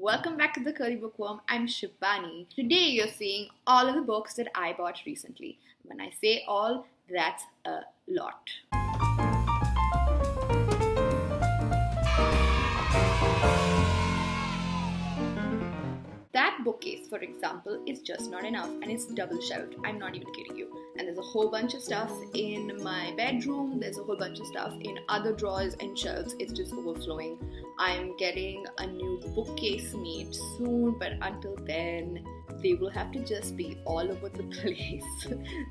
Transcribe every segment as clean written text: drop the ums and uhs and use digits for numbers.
Welcome back to the Curly Bookworm. I'm Shibani. Today you're seeing all of the books that I bought recently. When I say all, that's a lot. That bookcase, for example, is just not enough and it's double shelved. I'm not even kidding you. And there's a whole bunch of stuff in my bedroom. There's a whole bunch of stuff in other drawers and shelves. It's just overflowing. I'm getting a new bookcase made soon, but until then, they will have to just be all over the place,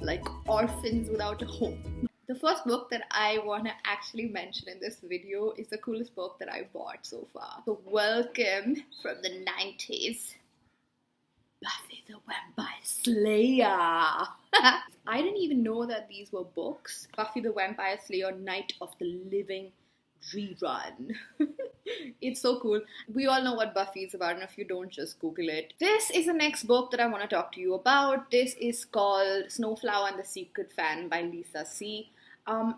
like orphans without a home. The first book that I want to actually mention in this video is the coolest book that I bought so far. So welcome from the 90s. Buffy the Vampire Slayer. I didn't even know that these were books. Buffy the Vampire Slayer, Night of the Living re-reun. It's so cool. We all know what Buffy is about, and if you don't, just Google it. This is the next book that I want to talk to you about. This is called Snowflower and the Secret Fan by Lisa C.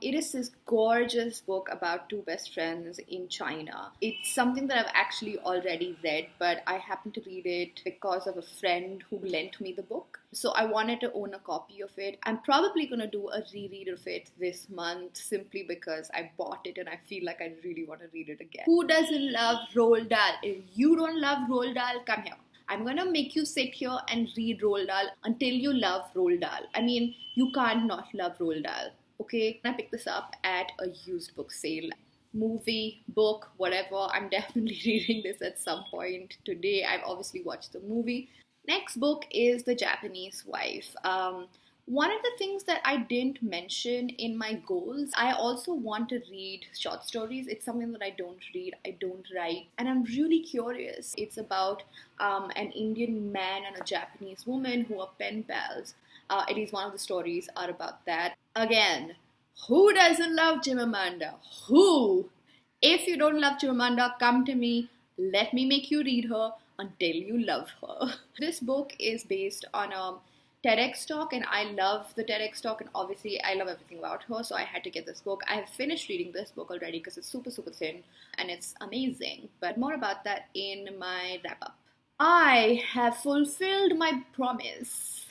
It is this gorgeous book about two best friends in China. It's something that I've actually already read, but I happened to read it because of a friend who lent me the book. So I wanted to own a copy of it. I'm probably going to do a reread of it this month simply because I bought it and I feel like I really want to read it again. Who doesn't love Roald Dahl? If you don't love Roald Dahl, come here. I'm going to make you sit here and read Roald Dahl until you love Roald Dahl. I mean, you can't not love Roald Dahl. Okay, I picked this up at a used book sale. Movie, book, whatever. I'm definitely reading this at some point today. I've obviously watched the movie. Next book is The Japanese Wife. One of the things that I didn't mention in my goals, I also want to read short stories. It's something that I don't read, I don't write, and I'm really curious. It's about an Indian man and a Japanese woman who are pen pals. At least one of the stories are about that. Again, who doesn't love Chimamanda? Who? If you don't love Chimamanda, come to me. Let me make you read her until you love her. This book is based on a TEDx talk, and I love the TEDx talk, and obviously I love everything about her, so I had to get this book. I have finished reading this book already because it's super thin and it's amazing, but more about that in my wrap-up. I have fulfilled my promise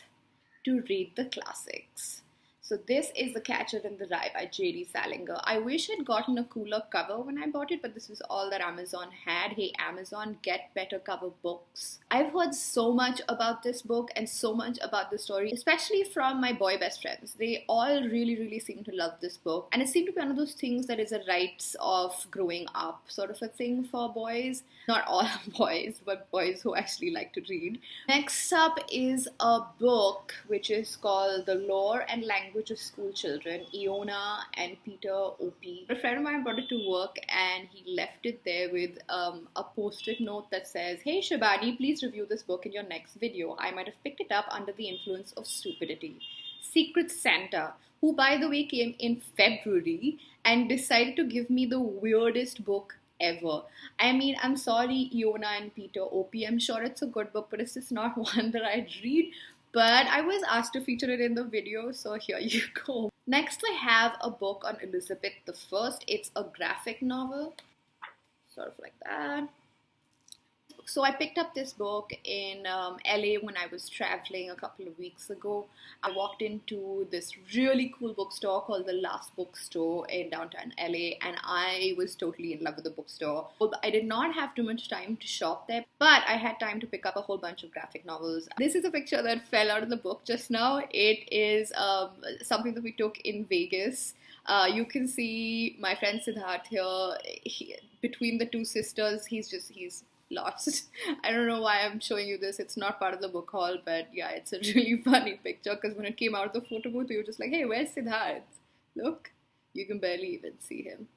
to read the classics. So this is The Catcher in the Rye by JD Salinger. I wish I'd gotten a cooler cover when I bought it, but this was all that Amazon had. Hey Amazon, get better cover books. I've heard so much about this book and so much about the story, especially from my boy best friends. They all really seem to love this book. And it seemed to be one of those things that is a rites of growing up sort of a thing for boys. Not all boys, but boys who actually like to read. Next up is a book which is called The Lore and Language of School Children, Iona and Peter O.P. A friend of mine brought it to work and he left it there with a post-it note that says, "Hey Shibani, please review this book in your next video. I might have picked it up under the influence of stupidity." Secret Santa, who by the way came in February and decided to give me the weirdest book ever. I mean, I'm sorry Iona and Peter O.P. I'm sure it's a good book, but it's just not one that I'd read. But I was asked to feature it in the video, so here you go. Next, I have a book on Elizabeth I. It's a graphic novel, sort of like that. So I picked up this book in LA when I was traveling a couple of weeks ago. I walked into this really cool bookstore called The Last Bookstore in downtown LA, and I was totally in love with the bookstore. I did not have too much time to shop there, but I had time to pick up a whole bunch of graphic novels. This is a picture that fell out of the book just now. It is something that we took in Vegas. You can see my friend Siddharth here. Between the two sisters, he's lost. I don't know why I'm showing you this. It's not part of the book haul, but yeah, it's a really funny picture because when it came out of the photo booth, we were just like, hey, where's Siddharth? Look, you can barely even see him.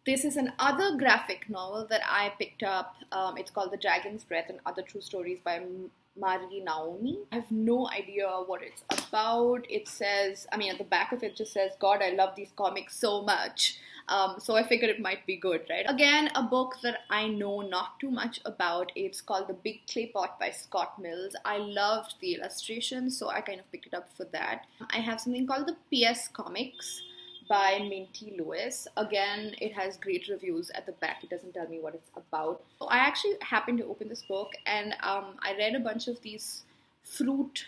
This is another graphic novel that I picked up. It's called The Dragon's Breath and Other True Stories by Naomi. I have no idea what it's about. It says, at the back of it just says, "God, I love these comics so much." So I figured it might be good, right? Again, a book that I know not too much about. It's called The Big Clay Pot by Scott Mills. I loved the illustrations, so I kind of picked it up for that. I have something called the PS Comics by Minty Lewis. Again, it has great reviews at the back. It doesn't tell me what it's about. So I actually happened to open this book, and I read a bunch of these fruit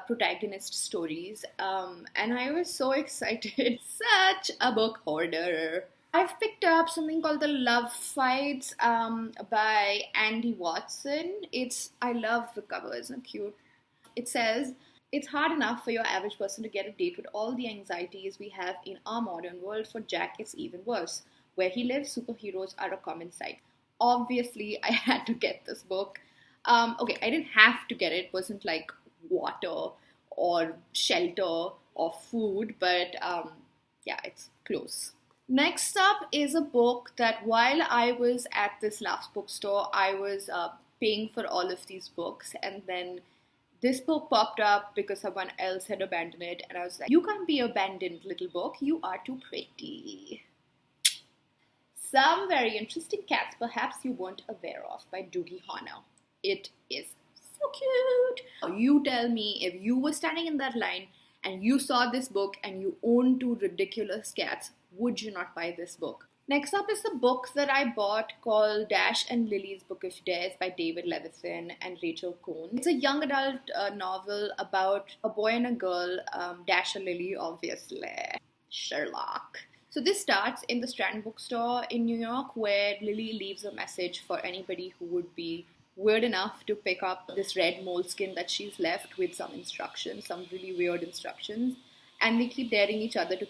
protagonist stories, and I was so excited. Such a book hoarder. I've picked up something called The Love Fights by Andy Watson. I love the cover, isn't it cute? It says, it's hard enough for your average person to get a date with all the anxieties we have in our modern world. For Jack, it's even worse. Where he lives, superheroes are a common sight. Obviously, I had to get this book. Okay, I didn't have to get it. It wasn't like water or shelter or food, but yeah, it's close. Next up is a book that while I was at this last bookstore, I was paying for all of these books, and then this book popped up because someone else had abandoned it, and I was like, you can't be abandoned, little book, you are too pretty. Some Very Interesting Cats Perhaps You Weren't Aware Of by Doogie. It is so cute. You tell me, if you were standing in that line and you saw this book and you own two ridiculous cats, would you not buy this book? Next up is a book that I bought called Dash and Lily's Book of Dares by David Levithan and Rachel Cohn. It's a young adult novel about a boy and a girl, Dash and Lily, obviously. Sherlock. So this starts in the Strand bookstore in New York, where Lily leaves a message for anybody who would be weird enough to pick up this red moleskin that she's left with some instructions, some really weird instructions. And they keep daring each other to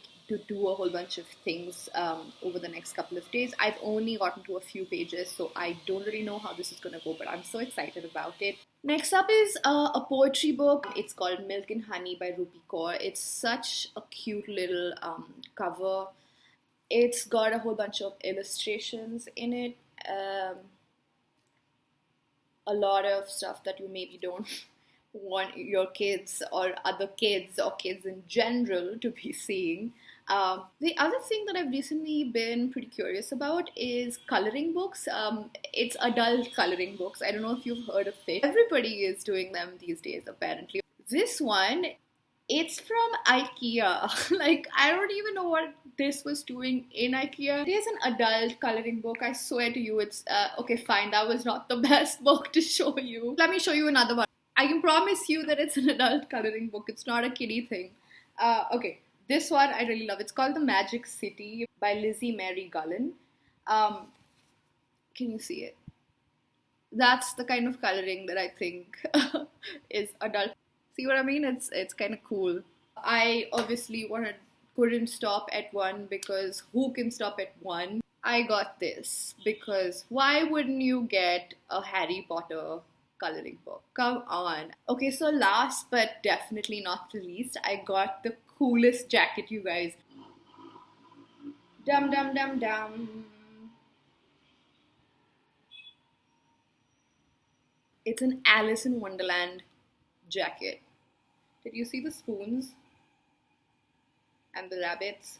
do a whole bunch of things over the next couple of days. I've only gotten to a few pages, so I don't really know how this is going to go, but I'm so excited about it. Next up is a poetry book. It's called Milk and Honey by Rupi Kaur. It's such a cute little cover. It's got a whole bunch of illustrations in it. A lot of stuff that you maybe don't want your kids or other kids or kids in general to be seeing. The other thing that I've recently been pretty curious about is coloring books. It's adult coloring books. I don't know if you've heard of it. Everybody is doing them these days, apparently. This one, it's from IKEA. Like, I don't even know what this was doing in IKEA. It is an adult coloring book. I swear to you, it's... okay, fine, that was not the best book to show you. Let me show you another one. I can promise you that it's an adult coloring book. It's not a kiddie thing. Okay, this one I really love. It's called The Magic City by Lizzie Mary Gullen. Can you see it? That's the kind of coloring that I think is adult. See what I mean? It's kind of cool. I obviously couldn't stop at one, because who can stop at one? I got this because why wouldn't you get a Harry Potter coloring book? Come on. Okay, so last but definitely not the least, I got the coolest jacket, you guys. Dum dum dum dum. It's an Alice in Wonderland jacket. Did you see the spoons and the rabbits?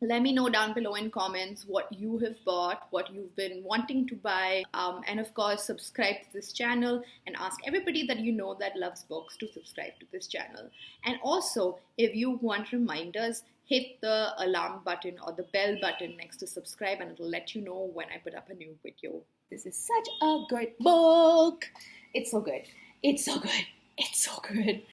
Let me know down below in comments what you have bought, what you've been wanting to buy, and of course subscribe to this channel, and ask everybody that you know that loves books to subscribe to this channel. And also, if you want reminders, hit the alarm button or the bell button next to subscribe, and it'll let you know when I put up a new video. This is such a good book. It's so good. It's so good. It's so good.